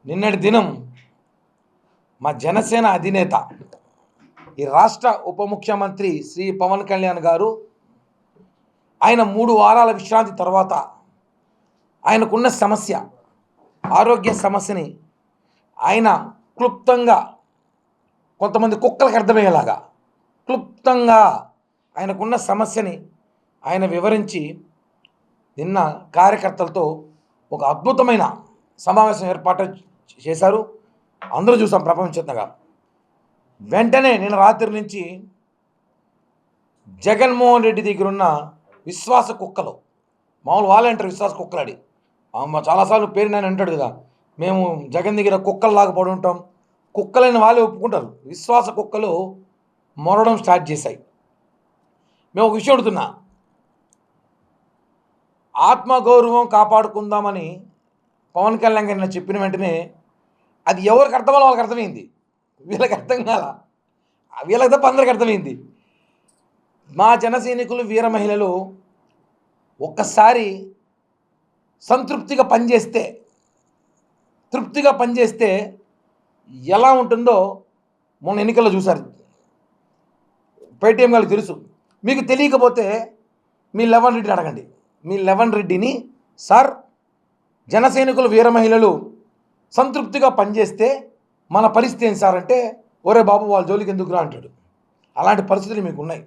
నిన్నటి దినం మా జనసేన అధినేత ఈ రాష్ట్ర ఉప ముఖ్యమంత్రి శ్రీ పవన్ కళ్యాణ్ గారు ఆయన 3 వారాల విశ్రాంతి తర్వాత ఆయనకున్న సమస్య ఆరోగ్య సమస్యని ఆయన క్లుప్తంగా కొంతమంది కుక్కలకు అర్థమయ్యేలాగా క్లుప్తంగా ఆయనకున్న సమస్యని ఆయన వివరించి నిన్న కార్యకర్తలతో ఒక అద్భుతమైన సమావేశం ఏర్పాటు చేశారు. అందరూ చూసాం ప్రపంచంగా. వెంటనే నిన్న రాత్రి నుంచి జగన్మోహన్ రెడ్డి దగ్గర ఉన్న విశ్వాస కుక్కలు, మామూలు వాలంటీర్ విశ్వాస కుక్కలాడి చాలాసార్లు పేరు నేను అంటాడు కదా, మేము జగన్ దగ్గర కుక్కల్లాగా పడి ఉంటాం, కుక్కలైన వాళ్ళే ఒప్పుకుంటారు. విశ్వాస కుక్కలు మొరడం స్టార్ట్ చేశాయి. మేము ఒక విషయం అడుగుతున్నా, ఆత్మగౌరవం కాపాడుకుందామని పవన్ కళ్యాణ్ గారిని చెప్పిన వెంటనే అది ఎవరికి అర్థమో వాళ్ళకి అర్థమైంది, వీళ్ళకి అర్థం కాల, వీళ్ళకి తప్ప అందరికి అర్థమైంది. మా జన సైనికులు వీర మహిళలు ఒక్కసారి సంతృప్తిగా పనిచేస్తే, తృప్తిగా పనిచేస్తే ఎలా ఉంటుందో మొన్న ఎన్నికల్లో చూశారు. పేటీఎం వాళ్ళకి తెలుసు. మీకు తెలియకపోతే మీ లెవెన్ రెడ్డిని అడగండి. మీ లెవెన్ రెడ్డిని, సార్ జన సైనికులు వీర మహిళలు సంతృప్తిగా పనిచేస్తే మన పరిస్థితి ఏంటి సార్ అంటే, ఒరే బాబు వాళ్ళ జోలికి ఎందుకురా అంటాడు. అలాంటి పరిస్థితులు మీకు ఉన్నాయి.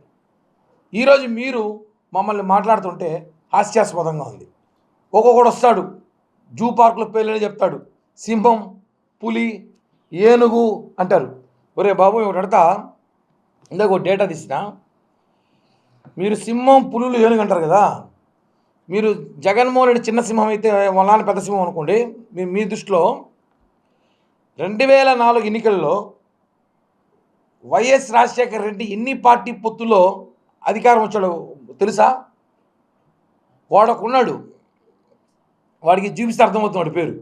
ఈరోజు మీరు మమ్మల్ని మాట్లాడుతుంటే హాస్యాస్పదంగా ఉంది. ఒక్కొక్కడు వస్తాడు, జూ పార్కులో పేర్లని చెప్తాడు, సింహం, పులి, ఏనుగు అంటారు. ఒరే బాబు ఒకటి అడతా, ఇందాక ఒక డేటా తీసిన, మీరు సింహం, పులులు, ఏనుగు అంటారు కదా, మీరు జగన్మోహన్ రెడ్డి చిన్న సింహం అయితే వాళ్ళ నాన్న పెద్ద సింహం అనుకోండి. మీ దృష్టిలో 2004 ఎన్నికల్లో వైఎస్ రాజశేఖర రెడ్డి ఎన్ని పార్టీ పొత్తులో అధికారం వచ్చాడో తెలుసా? వాడకున్నాడు, వాడికి చూపిస్తే అర్థమవుతున్నాడు పేరు.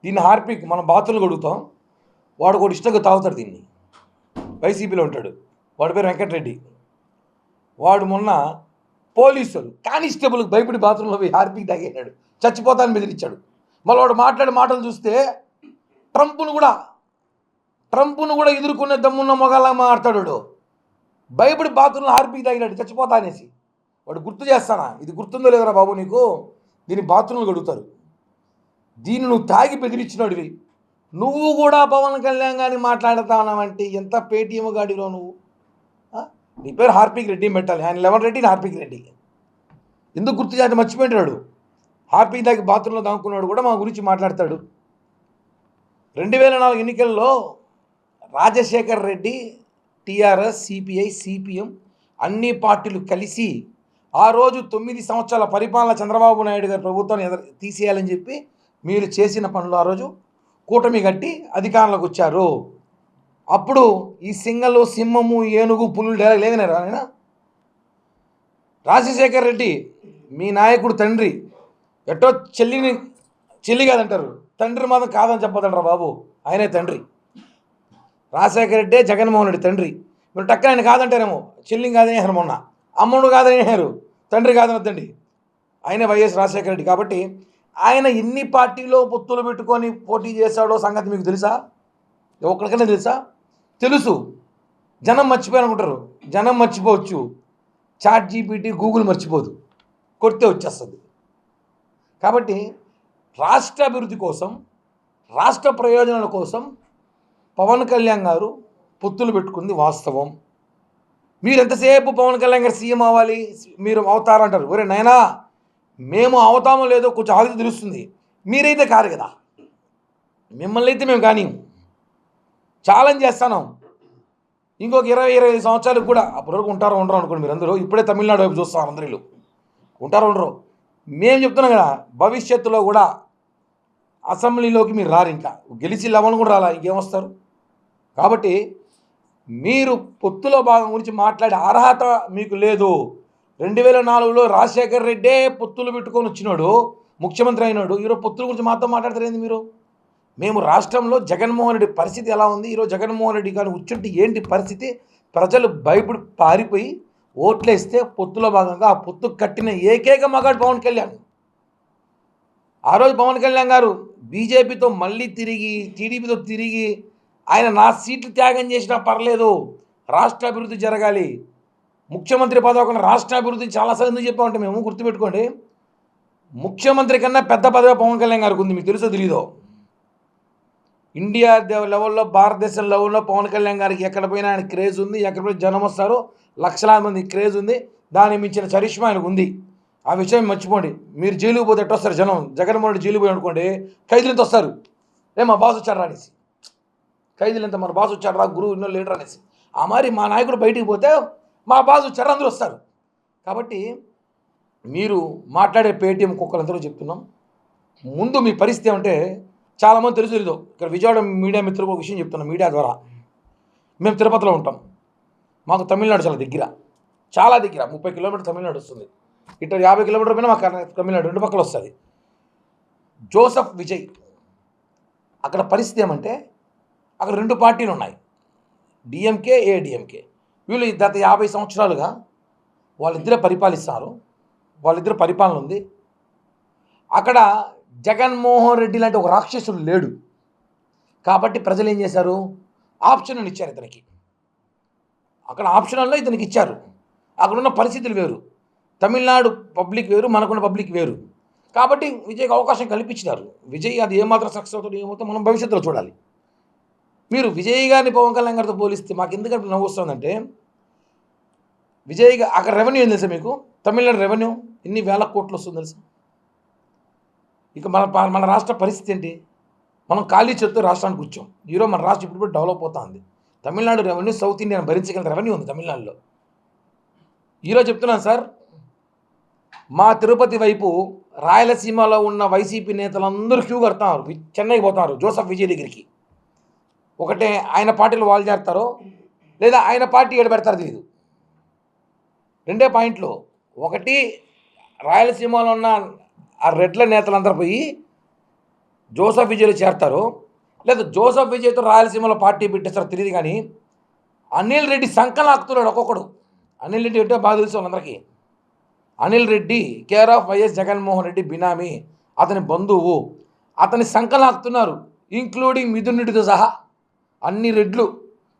దీన్ని హార్పిక్ మన బాతులు అడుగుతాం, వాడు కూడా ఇష్టంగా తాగుతాడు దీన్ని. వైసీపీలో ఉంటాడు, వాడి పేరు వెంకటరెడ్డి. వాడు మొన్న పోలీసులు కానిస్టేబుల్కి భయపడి బాత్రూంలో పోయి హార్పిక్ తాగేశాడు, చచ్చిపోతాను బెదిరించాడు. మళ్ళీ వాడు మాట్లాడే మాటలు చూస్తే ట్రంప్ను కూడా ఎదుర్కొనే దమ్మున్న మొగాలా మాట్లాడాడు. భయపడి బాత్రూంలో హార్పిక్ తాగినాడు, చచ్చిపోతా అనేసి. వాడు గుర్తు చేస్తానా, ఇది గుర్తుందో లేదరా బాబు నీకు, దీన్ని బాత్రూంలో గడుగుతారు. దీన్ని నువ్వు తాగి బెదిరించినాడివి. నువ్వు కూడా పవన్ కళ్యాణ్ గారిని మాట్లాడుతానంటే ఎంత పేటీఎం గాడిలో నువ్వు. నీ పేరు హార్పిక్ రెడ్డి పెట్టాలి, ఆయన లెవెన్ రెడ్డి, హార్పిక్ రెడ్డి. ఎందుకు గుర్తు చేస్తే మర్చిపోయినాడు. హార్పిక్ దాకి బాత్రూంలో దాక్కున్నాడు కూడా మా గురించి మాట్లాడతాడు. 2004 ఎన్నికల్లో Rajasekhar Reddy, TRS, CPI, CPM అన్ని పార్టీలు కలిసి ఆ రోజు 9 సంవత్సరాల పరిపాలన చంద్రబాబు నాయుడు గారి ప్రభుత్వాన్ని తీసేయాలని చెప్పి మీరు చేసిన పనులు ఆ రోజు కూటమి కట్టి అధికారంలోకి వచ్చారు. అప్పుడు ఈ సింగలు, సింహము, ఏనుగు, పులులు డైలాగ్ లేదనేరా ఆయన? రాజశేఖర్ రెడ్డి మీ నాయకుడు తండ్రి, ఎట్టో చెల్లి కాదంటారు, తండ్రి మాత్రం కాదని చెప్పదంటారా బాబు, ఆయనే తండ్రి. రాజశేఖర రెడ్డే జగన్మోహన్ రెడ్డి తండ్రి. మీరు టక్కన ఆయన కాదంటారేమో, చెల్లిని కాదనేసారు, మొన్న అమ్ముడు కాదనేసారు, తండ్రి కాదనొద్దండి, ఆయనే వైఎస్ రాజశేఖర రెడ్డి. కాబట్టి ఆయన ఎన్ని పార్టీలో పొత్తులు పెట్టుకొని పోటీ చేశాడో సంగతి మీకు తెలుసా? ఒక్కడికైనా తెలుసా? తెలుసు. జనం మర్చిపోయారనుకుంటారు, జనం మర్చిపోవచ్చు, చాట్ జీపీటీ, గూగుల్ మర్చిపోదు, కొడితే వచ్చేస్తుంది. కాబట్టి రాష్ట్ర అభివృద్ధి కోసం, రాష్ట్ర ప్రయోజనాల కోసం పవన్ కళ్యాణ్ గారు పొత్తులు పెట్టుకుంది వాస్తవం. మీరు ఎంతసేపు పవన్ కళ్యాణ్ గారు సీఎం అవ్వాలి, మీరు అవుతారంటారు. ఒరే నైనా, మేము అవుతామో లేదో కొంచెం ఆలోచన తెలుస్తుంది, మీరైతే కాదు కదా. మిమ్మల్ని అయితే మేము కానీ ఛాలెంజ్ చేస్తాను. ఇంకొక 20-25 సంవత్సరాలకు కూడా అప్పటి వరకు ఉంటారో ఉండరు అనుకోండి. మీరు అందరూ ఇప్పుడే తమిళనాడు వైపు చూస్తారు, అందరూ ఉంటారో ఉండరు. మేము చెప్తున్నాం కదా, భవిష్యత్తులో కూడా అసెంబ్లీలోకి మీరు రారు, ఇంకా గెలిచి 11 కూడా రాలా, ఇంకేమొస్తారు. కాబట్టి మీరు పొత్తులో భాగం గురించి మాట్లాడే అర్హత మీకు లేదు. 2004లో రాజశేఖర్ రెడ్డే పొత్తులు పెట్టుకొని వచ్చినాడు, ముఖ్యమంత్రి అయినాడు. ఈరోజు పొత్తుల గురించి మాతో మాట్లాడతారేంది మీరు? మేము రాష్ట్రంలో జగన్మోహన్ రెడ్డి పరిస్థితి ఎలా ఉంది, ఈరోజు జగన్మోహన్ రెడ్డి కానీ కూర్చుంటే ఏంటి పరిస్థితి, ప్రజలు భయపడి పారిపోయి ఓట్లేస్తే పొత్తులో భాగంగా ఆ పొత్తు కట్టిన ఏకైక మగాడు పవన్ కళ్యాణ్. ఆ రోజు పవన్ కళ్యాణ్ గారు బీజేపీతో మళ్ళీ తిరిగి టీడీపీతో తిరిగి ఆయన నా సీట్లు త్యాగం చేసినా పర్లేదు, రాష్ట్ర అభివృద్ధి జరగాలి, ముఖ్యమంత్రి పదవి ఒక రాష్ట్ర అభివృద్ధి చాలాసార్లు ఎందుకు చెప్పామంటే మేము గుర్తుపెట్టుకోండి, ముఖ్యమంత్రి కన్నా పెద్ద పదవి పవన్ కళ్యాణ్ గారికి ఉంది. మీకు తెలుసో తెలీదో? ఇండియా లెవెల్లో, భారతదేశం లెవెల్లో పవన్ కళ్యాణ్ గారికి ఎక్కడ పోయినా ఆయన క్రేజ్ ఉంది. ఎక్కడ పోయినా జనం వస్తారు, లక్షలాది మంది క్రేజ్ ఉంది. దాన్ని మించిన చరిష్మా ఆయనకు ఉంది. ఆ విషయం మర్చిపోండి. మీరు జైలుకు పోతే ఎట్టు వస్తారు జనం? జగన్మోహన్ రెడ్డి జైలు పోయి అనుకోండి, ఖైదీలంతా వస్తారు. మా బాస్ వచ్చాడు అనేసి, ఖైదీలంతా మన బాస్ వచ్చాడు రా, గురువు ఇన్నో లీడర్ అనేసి. ఆ మరి మా నాయకుడు బయటికి పోతే మా బాస్ వచ్చారు, అందరూ వస్తారు. కాబట్టి మీరు మాట్లాడే పేటీఎం కుక్కలందరూ చెప్తున్నాం. ముందు మీ పరిస్థితి ఏమంటే చాలామంది తెలుసు తెలీదు. ఇక్కడ విజయవాడ మీడియా మిత్రులకు ఒక విషయం చెప్తున్నాం మీడియా ద్వారా. మేము తిరుపతిలో ఉంటాం. మాకు తమిళనాడు చాలా దగ్గర, చాలా దగ్గర. 30 కిలోమీటర్ తమిళనాడు వస్తుంది. ఇటు 50 కిలోమీటర్ పైన మాకు తమిళనాడు రెండు పక్కల వస్తుంది. జోసెఫ్ విజయ్ అక్కడ పరిస్థితి ఏమంటే అక్కడ 2 పార్టీలు ఉన్నాయి, డిఎంకే, ఏడిఎంకే. వీళ్ళు గత 50 సంవత్సరాలుగా వాళ్ళిద్దరే పరిపాలిస్తారు. వాళ్ళిద్దరు పరిపాలన ఉంది. అక్కడ జగన్మోహన్ రెడ్డి లాంటి ఒక రాక్షసుడు లేడు. కాబట్టి ప్రజలు ఏం చేశారు? ఆప్షన్ ఇచ్చారు ఇతనికి. అక్కడ ఆప్షన్లో ఇతనికి ఇచ్చారు. అక్కడున్న పరిస్థితులు వేరు, తమిళనాడు పబ్లిక్ వేరు, మనకున్న పబ్లిక్ వేరు. కాబట్టి విజయ్కి అవకాశం కల్పించినారు. విజయ్ అది ఏమాత్రం సక్సెస్ అవుతుందో ఏమవుతుందో మనం భవిష్యత్తులో చూడాలి. మీరు విజయ్ గారిని పవన్ కళ్యాణ్ గారితో పోలిస్తే మాకు ఎందుకంటే నవ్వు వస్తుందంటే, విజయ్ అక్కడ రెవెన్యూ ఏం తెలుసా మీకు? తమిళనాడు రెవెన్యూ ఎన్ని వేల కోట్లు వస్తుంది తెలుసా? ఇక మన రాష్ట్ర పరిస్థితి ఏంటి? మనం ఖాళీ చేత్తో రాష్ట్రానికి కూర్చోం. ఈరోజు మన రాష్ట్రం ఇప్పుడు డెవలప్ అవుతుంది. తమిళనాడు రెవెన్యూ సౌత్ ఇండియన్ భరించగల రెవెన్యూ ఉంది తమిళనాడులో. ఈరోజు చెప్తున్నాను సార్, మా తిరుపతి వైపు రాయలసీమలో ఉన్న వైసీపీ నేతలందరూ క్యూ కడుతున్నారు, చెన్నైకి పోతున్నారు జోసెఫ్ విజయ్ దగ్గరికి. ఒకటే ఆయన పార్టీలో వాళ్ళు చేస్తారో లేదా ఆయన పార్టీ ఏడు పెడతారో తెలియదు. 2 పాయింట్లు. ఒకటి, రాయలసీమలో ఉన్న ఆ రెడ్ల నేతలందరూ పోయి జోసెఫ్ విజయ్లో చేరతారు, లేదా జోసెఫ్ విజయ్తో రాయలసీమలో పార్టీ పెట్టేస్తారో తెలియదు. కానీ అనిల్ రెడ్డి సంకలం ఆకుతున్నాడు ఒక్కొక్కడు. అనిల్ రెడ్డి అంటే బాగా తెలుసు వాళ్ళందరికీ. Anil Reddy care of YS Jaganmohan Reddy బినామీ, అతని బంధువు. అతని సంకలం ఆకుతున్నారు, ఇంక్లూడింగ్ మిథున్ రెడ్డితో సహా. అన్ని రెడ్లు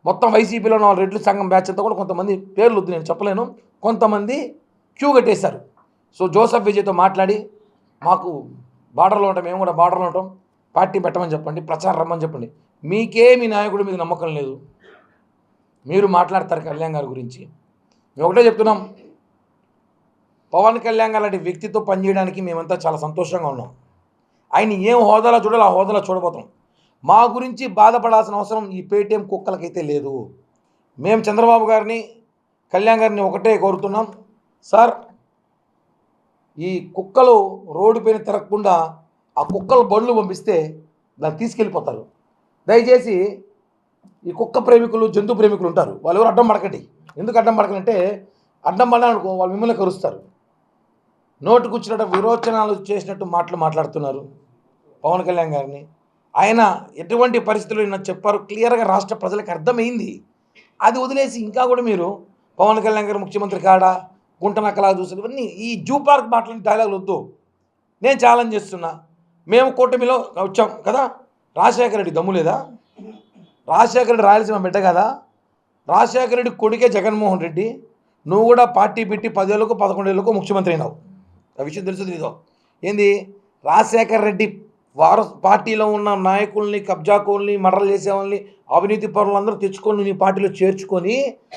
మొత్తం వైసీపీలో ఉన్న రెడ్లు సంఘం బ్యాచ్ అంతా కూడా కొంతమంది పేర్లు వద్దు నేను చెప్పలేను, కొంతమంది క్యూ కట్టేశారు. సో జోసెఫ్ విజయ్తో మాట్లాడి మాకు బార్డర్లో ఉంటాం, మేము కూడా బార్డర్లో ఉంటాం, పార్టీ పెట్టమని చెప్పండి, ప్రచారం రమ్మని చెప్పండి. మీకే మీ నాయకుడి మీద నమ్మకం లేదు, మీరు మాట్లాడతారు కళ్యాణ్ గారి గురించి. మేము ఒకటే చెప్తున్నాం, పవన్ కళ్యాణ్ గారు లాంటి వ్యక్తితో పనిచేయడానికి మేమంతా చాలా సంతోషంగా ఉన్నాం. ఆయన ఏం హోదాలో చూడాలో ఆ హోదాలో చూడబోతాం. మా గురించి బాధపడాల్సిన అవసరం ఈ పేటీఎం కుక్కలకైతే లేదు. మేము చంద్రబాబు గారిని, కళ్యాణ్ గారిని ఒకటే కోరుతున్నాం, సార్ ఈ కుక్కలు రోడ్డు పైన తిరగకుండా ఆ కుక్కలు బళ్ళు పంపిస్తే దాన్ని తీసుకెళ్ళిపోతారు. దయచేసి ఈ కుక్క ప్రేమికులు, జంతు ప్రేమికులు ఉంటారు, వాళ్ళు ఎవరు అడ్డం పడకండి. ఎందుకు అడ్డం పడకంటే, అడ్డం పడాలనుకో వాళ్ళు మిమ్మల్ని కరుస్తారు. నోటుకు వచ్చినట్టు విరోచనాలు చేసినట్టు మాట్లాడుతున్నారు పవన్ కళ్యాణ్ గారిని. ఆయన ఎటువంటి పరిస్థితుల్లో చెప్పారు క్లియర్గా, రాష్ట్ర ప్రజలకు అర్థమైంది. అది వదిలేసి ఇంకా కూడా మీరు పవన్ కళ్యాణ్ గారు ముఖ్యమంత్రి కాడా, గుంటనక్కలా చూసారు, ఇవన్నీ ఈ జూ పార్క్ మాట్లాడిన డైలాగులు వద్దు. నేను ఛాలెంజ్ చేస్తున్నా, మేము కూటమిలో వచ్చాం కదా, రాజశేఖర రెడ్డి దమ్ము లేదా? రాజశేఖర రెడ్డి రాయలసీమ బిడ్డ కదా, రాజశేఖర రెడ్డి కొడుకే జగన్మోహన్ రెడ్డి. నువ్వు కూడా పార్టీ పెట్టి 10 ఏళ్ళకు 11 ఏళ్ళకు ముఖ్యమంత్రి అయినావు. ఆ విషయం తెలుసు తెలీదో? ఏంది, రాజశేఖర రెడ్డి వారు పార్టీలో ఉన్న నాయకుల్ని, కబ్జాకోల్ని, మర్డర్లు చేసేవాళ్ళని, అవినీతి పరులందరూ తెచ్చుకొని నీ పార్టీలో చేర్చుకొని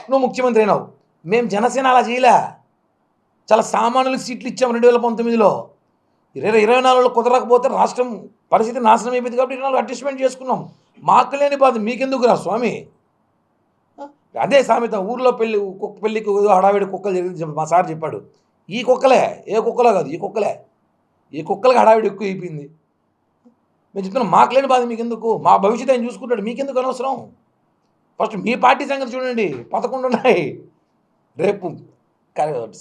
నువ్వు ముఖ్యమంత్రి అయినావు. మేము జనసేన అలా చేయలే, చాలా సామాన్యులకు సీట్లు ఇచ్చాము 2019లో. 2024లో కుదరకపోతే రాష్ట్రం పరిస్థితి నాశనం అయిపోయింది కాబట్టి 24 అడ్జస్ట్మెంట్ చేసుకున్నాం. మాకు లేని బాధ మీకెందుకు రా స్వామి? అదే సామెత, ఊర్లో పెళ్ళికి హడావిడి కుక్కలు జరిగింది మా సార్ చెప్పాడు. ఈ కుక్కలే, ఏ కుక్కలో కాదు, ఈ కుక్కలే. ఈ కుక్కలకి హడావిడి ఎక్కువ అయిపోయింది. మేము చెప్తున్నాం, మాకు లేని బాధ మీకెందుకు? మా భవిష్యత్తు ఆయన చూసుకుంటాడు, మీకెందుకు అనవసరం? ఫస్ట్ మీ పార్టీ సంగతి చూడండి, 11 ఉన్నాయి. రేపు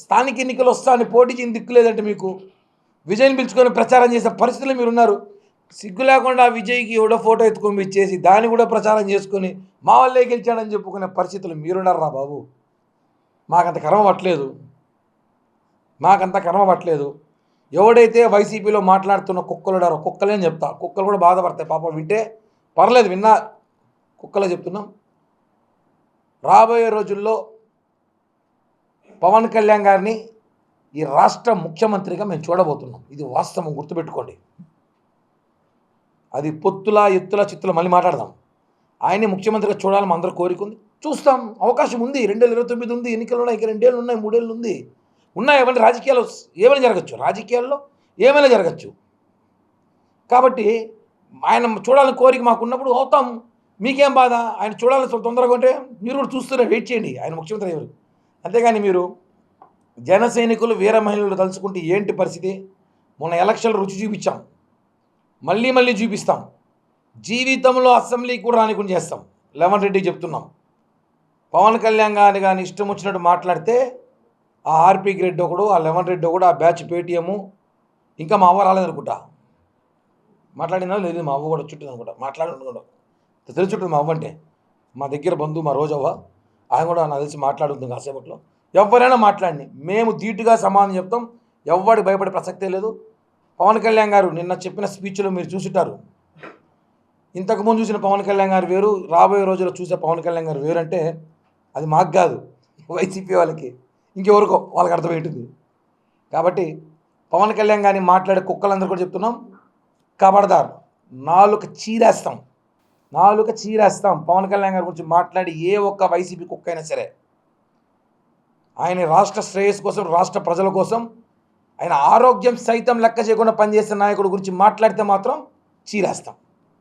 స్థానిక ఎన్నికలు వస్తాయని పోటీ చేయని దిక్కు లేదంటే మీకు విజయ్ని పిలుచుకొని ప్రచారం చేసే పరిస్థితులు మీరున్నారు. సిగ్గు లేకుండా విజయ్కి ఎవడో ఫోటో ఎత్తుకొని ఇచ్చేసి దాన్ని కూడా ప్రచారం చేసుకొని మా వల్లే గెలిచాడని చెప్పుకునే పరిస్థితులు మీరున్నారా బాబు? మాకంత కర్మ పట్టలేదు. ఎవడైతే వైసీపీలో మాట్లాడుతున్న కుక్కలుడారో కుక్కలే అని చెప్తా. కుక్కలు కూడా బాధపడతాయి పాపం, వింటే పర్లేదు, విన్నా కుక్కలే చెప్తున్నాం. రాబోయే రోజుల్లో పవన్ కళ్యాణ్ గారిని ఈ రాష్ట్ర ముఖ్యమంత్రిగా మేము చూడబోతున్నాం. ఇది వాస్తవం, గుర్తుపెట్టుకోండి. అది పొత్తుల ఎత్తుల చిత్తుల మళ్ళీ మాట్లాడదాం. ఆయన్ని ముఖ్యమంత్రిగా చూడాలని అందరూ కోరిక ఉంది, చూస్తాం. అవకాశం ఉంది. 2029 ఉంది, ఎన్నికలు ఉన్నాయి, ఇంకా 2 ఏళ్ళు ఉన్నాయి, 3 ఏళ్ళు ఉంది. ఉన్నాయి ఏమంటే రాజకీయాలు ఏమైనా జరగచ్చు, రాజకీయాల్లో ఏమైనా జరగచ్చు. కాబట్టి ఆయన చూడాలని కోరిక మాకు ఉన్నప్పుడు అవుతాం. మీకేం బాధ? ఆయన చూడాలని తొందరగా ఉంటే మీరు కూడా చూస్తూనే వెయిట్ చేయండి, ఆయన ముఖ్యమంత్రి ఎవరు. అంతేగాని మీరు జన సైనికులు వీర మహిళలు తలుచుకుంటే ఏంటి పరిస్థితి? మొన్న ఎలక్షన్లు రుచి చూపించాం, మళ్ళీ చూపిస్తాం. జీవితంలో అసెంబ్లీకి కూడా రానికుండా చేస్తాం. లెవెన్ రెడ్డి చెప్తున్నాం, పవన్ కళ్యాణ్ గారిని కానీ ఇష్టం వచ్చినట్టు మాట్లాడితే ఆ ఆర్పీ రెడ్డి ఒకడు, ఆ లెవెన్ రెడ్డి ఒకడు, ఆ బ్యాచ్ పేటీఎం, ఇంకా మా అవ్వ రాలేదనుకుంటా. మాట్లాడినా లేదు, మా అవ్వ కూడా చుట్టూ అనుకుంటా మాట్లాడుకుంటా. తెలుసుంటుంది మా అవ్వ అంటే, మా దగ్గర బంధువు మా రోజవ్వ, ఆయన కూడా నాకు తెలిసి మాట్లాడుతుంది కాసేపట్లో. ఎవరైనా మాట్లాడి మేము ధీటుగా సమాధానం చెప్తాం. ఎవరికి భయపడే ప్రసక్తే లేదు. పవన్ కళ్యాణ్ గారు నిన్న చెప్పిన స్పీచ్లో మీరు చూసుంటారు. ఇంతకుముందు చూసిన పవన్ కళ్యాణ్ గారు వేరు, రాబోయే రోజుల్లో చూసే పవన్ కళ్యాణ్ గారు వేరు. అంటే అది మాకు కాదు, వైసీపీ వాళ్ళకి, ఇంకెవరికో వాళ్ళకి అర్థమవుతుంది. కాబట్టి పవన్ కళ్యాణ్ గారిని మాట్లాడే కుక్కలందరూ కూడా చెప్తున్నాం, కబడ్దార్, నాలుక చీరేస్తాం. పవన్ కళ్యాణ్ గారి గురించి మాట్లాడి ఏ ఒక్క వైసీపీ కుక్క అయినా సరే, ఆయన రాష్ట్ర శ్రేయస్సు కోసం, రాష్ట్ర ప్రజల కోసం, ఆయన ఆరోగ్యం సైతం లెక్క చేయకుండా పనిచేసే నాయకుడి గురించి మాట్లాడితే మాత్రం చీరేస్తాం.